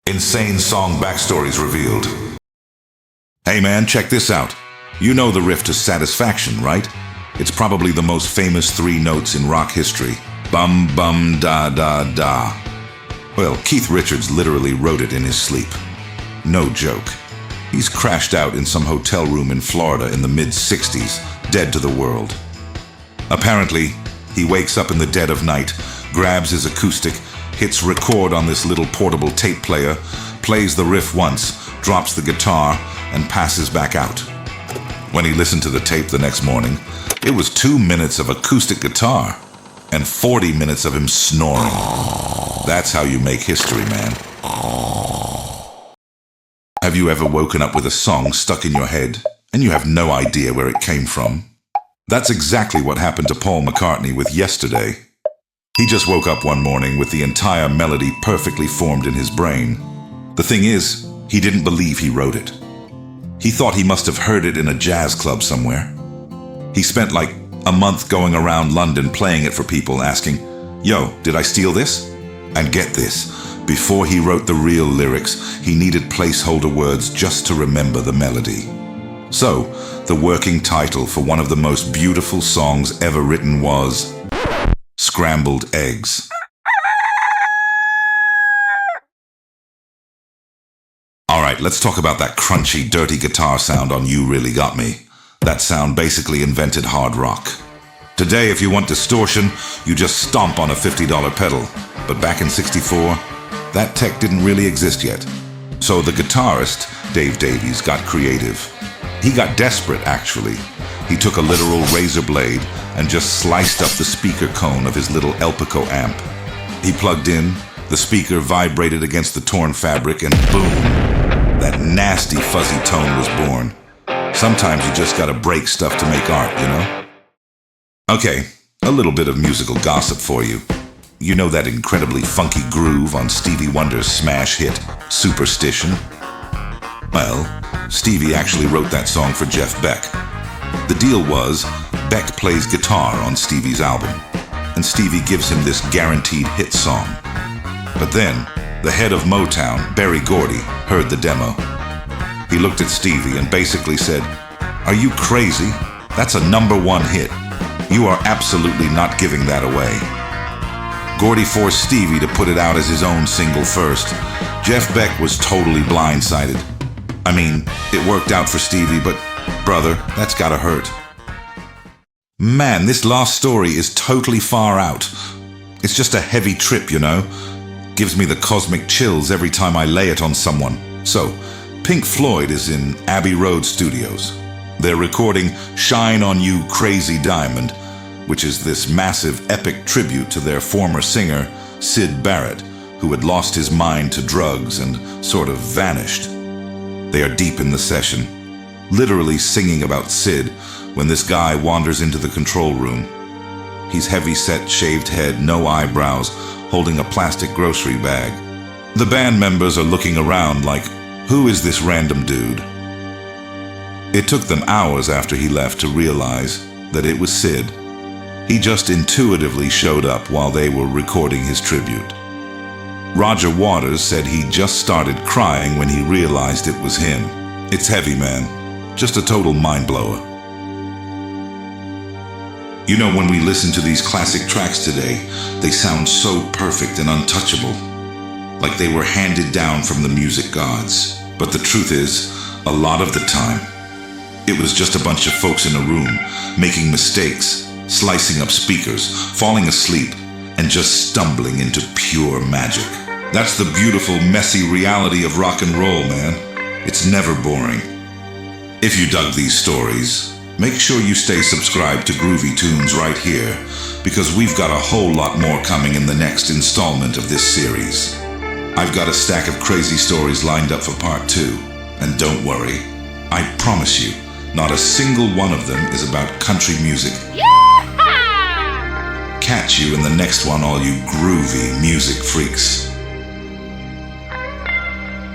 Insane song backstories revealed. Hey man, check this out. You know the riff to Satisfaction, right? It's probably the most famous 3 notes in rock history. Bum bum da da da. Well, Keith Richards literally wrote it in his sleep. No joke. He's crashed out in some hotel room in Florida in the mid-60s, dead to the world. Apparently, he wakes up in the dead of night, grabs his acoustic, hits record on this little portable tape player, plays the riff once, drops the guitar, and passes back out. When he listened to the tape the next morning, it was 2 minutes of acoustic guitar and 40 minutes of him snoring. That's how you make history, man. Have you ever woken up with a song stuck in your head and you have no idea where it came from? That's exactly what happened to Paul McCartney with Yesterday. He just woke up one morning with the entire melody perfectly formed in his brain. The thing is, he didn't believe he wrote it. He thought he must have heard it in a jazz club somewhere. He spent like a month going around London playing it for people, asking, "Yo, did I steal this?" And get this, before he wrote the real lyrics, he needed placeholder words just to remember the melody. So, the working title for one of the most beautiful songs ever written was Scrambled Eggs. Alright, let's talk about that crunchy, dirty guitar sound on You Really Got Me. That sound basically invented hard rock. Today, if you want distortion, you just stomp on a $50 pedal. But back in '64, that tech didn't really exist yet. So the guitarist, Dave Davies, got creative. He got desperate, actually. He took a literal razor blade and just sliced up the speaker cone of his little Elpico amp. He plugged in, the speaker vibrated against the torn fabric, and boom! That nasty fuzzy tone was born. Sometimes you just gotta break stuff to make art, you know? Okay, a little bit of musical gossip for you. You know that incredibly funky groove on Stevie Wonder's smash hit, Superstition? Well, Stevie actually wrote that song for Jeff Beck. The deal was, Beck plays guitar on Stevie's album, and Stevie gives him this guaranteed hit song. But then, the head of Motown, Berry Gordy, heard the demo. He looked at Stevie and basically said, "Are you crazy? That's a #1 hit. You are absolutely not giving that away." Gordy forced Stevie to put it out as his own single first. Jeff Beck was totally blindsided. I mean, it worked out for Stevie, but brother, that's gotta hurt. Man, this last story is totally far out. It's just a heavy trip, you know? Gives me the cosmic chills every time I lay it on someone. So, Pink Floyd is in Abbey Road Studios. They're recording Shine on You Crazy Diamond, which is this massive epic tribute to their former singer, Syd Barrett, who had lost his mind to drugs and sort of vanished. They are deep in the session, literally singing about Syd when this guy wanders into the control room. He's heavy-set, shaved head, no eyebrows, holding a plastic grocery bag. The band members are looking around like, who is this random dude? It took them hours after he left to realize that it was Syd. He just intuitively showed up while they were recording his tribute. Roger Waters said he just started crying when he realized it was him. It's heavy, man. Just a total mind-blower. You know, when we listen to these classic tracks today, they sound so perfect and untouchable, like they were handed down from the music gods. But the truth is, a lot of the time, it was just a bunch of folks in a room, making mistakes, slicing up speakers, falling asleep, and just stumbling into pure magic. That's the beautiful, messy reality of rock and roll, man. It's never boring. If you dug these stories, make sure you stay subscribed to Groovy Tunes right here, because we've got a whole lot more coming in the next installment of this series. I've got a stack of crazy stories lined up for part 2, and don't worry, I promise you, not a single one of them is about country music. Yeehaw! Catch you in the next one, all you groovy music freaks.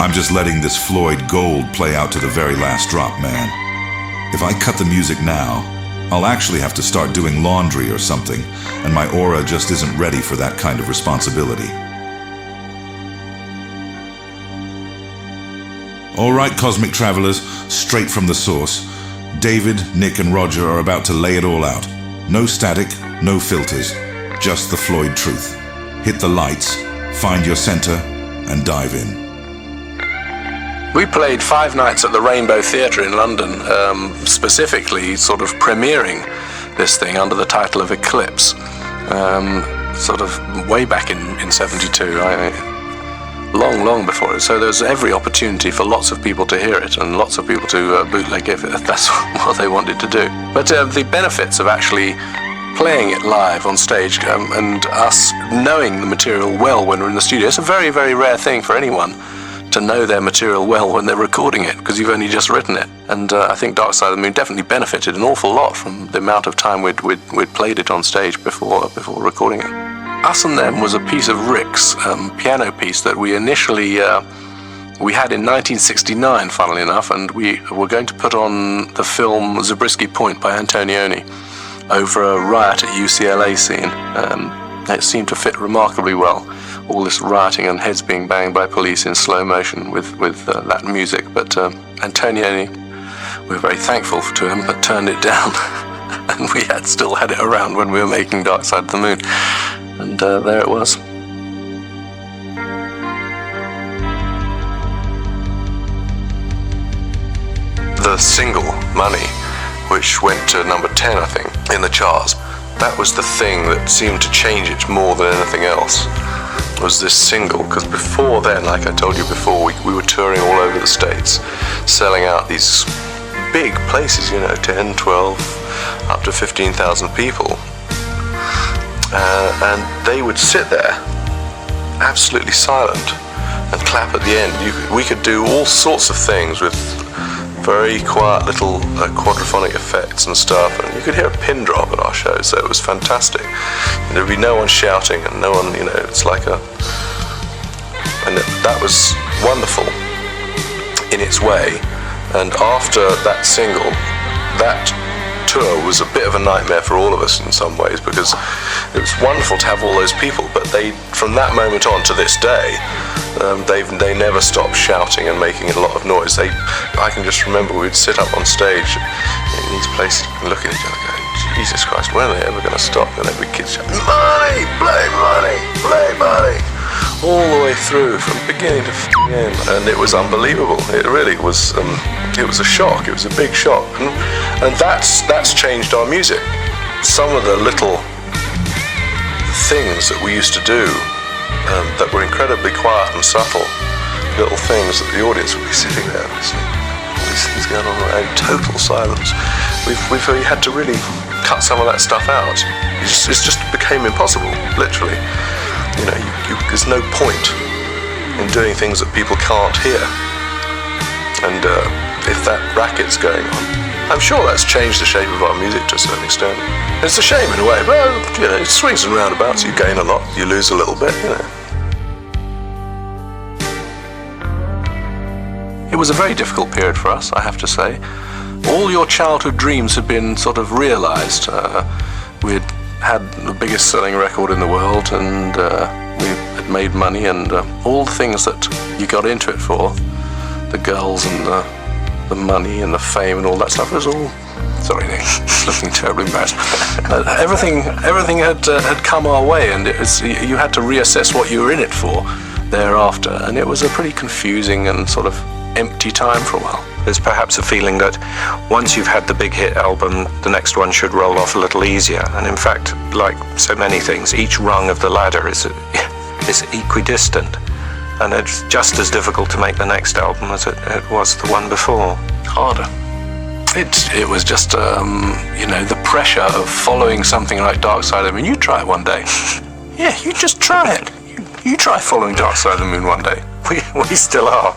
I'm just letting this Floyd gold play out to the very last drop, man. If I cut the music now, I'll actually have to start doing laundry or something, and my aura just isn't ready for that kind of responsibility. All right, cosmic travelers, straight from the source. David, Nick, and Roger are about to lay it all out. No static, no filters, just the Floyd truth. Hit the lights, find your center, and dive in. We played 5 nights at the Rainbow Theatre in London, specifically sort of premiering this thing under the title of Eclipse, sort of way back in 72, long before it. So there's every opportunity for lots of people to hear it and lots of people to bootleg it if that's what they wanted to do. But the benefits of actually playing it live on stage and us knowing the material well when we're in the studio, it's a very, very rare thing for anyone to know their material well when they're recording it, because you've only just written it. And I think Dark Side of the Moon definitely benefited an awful lot from the amount of time we'd played it on stage before recording it. Us and Them was a piece of Rick's piano piece that we initially we had in 1969, funnily enough, and we were going to put on the film Zabriskie Point by Antonioni over a riot at UCLA scene. It seemed to fit remarkably well, all this rioting and heads being banged by police in slow motion with that music. But Antonioni, we're very thankful to him, but turned it down. And we still had it around when we were making Dark Side of the Moon. And there it was. The single, Money, which went to number 10, I think, in the charts, that was the thing that seemed to change it more than anything else, was this single. Because before then, like I told you before, we were touring all over the States, selling out these big places, 10, 12, up to 15,000 people. And they would sit there, absolutely silent, and clap at the end. We could do all sorts of things with very quiet little quadraphonic effects and stuff, and you could hear a pin drop at our shows, so it was fantastic. And there'd be no one shouting and no one, it's like and that was wonderful in its way. And after that single, that tour was a bit of a nightmare for all of us in some ways, because it was wonderful to have all those people, but from that moment on to this day, they never stopped shouting and making a lot of noise. I can just remember we'd sit up on stage in these places and look at each other going, Jesus Christ, when are they ever going to stop? And every kid shouting, money, play money, play money, all the way through from beginning to end. And it was unbelievable. It really was. It was a shock. It was a big shock, and that's changed our music. Some of the little things that we used to do that were incredibly quiet and subtle, little things that the audience would be sitting there listening. All these things going on around, total silence. We've had to really cut some of that stuff out. It just became impossible, literally. There's no point in doing things that people can't hear. And if that racket's going on, I'm sure that's changed the shape of our music to a certain extent. It's a shame in a way, but it swings and roundabouts. You gain a lot, you lose a little bit. It was a very difficult period for us, I have to say. All your childhood dreams had been sort of realised. We'd had the biggest selling record in the world, and we had made money, and all the things that you got into it for, the girls and the money and the fame and all that stuff, was all, sorry Nick, looking terribly embarrassed. Everything had come our way, and you had to reassess what you were in it for thereafter, and it was a pretty confusing and sort of empty time for a while. There's perhaps a feeling that once you've had the big hit album, the next one should roll off a little easier. And in fact, like so many things, each rung of the ladder is equidistant. And it's just as difficult to make the next album as it was the one before. Harder. It was just, the pressure of following something like Dark Side of the Moon. You try it one day. Yeah, you just try it. You try following Dark Side of the Moon one day. We still are.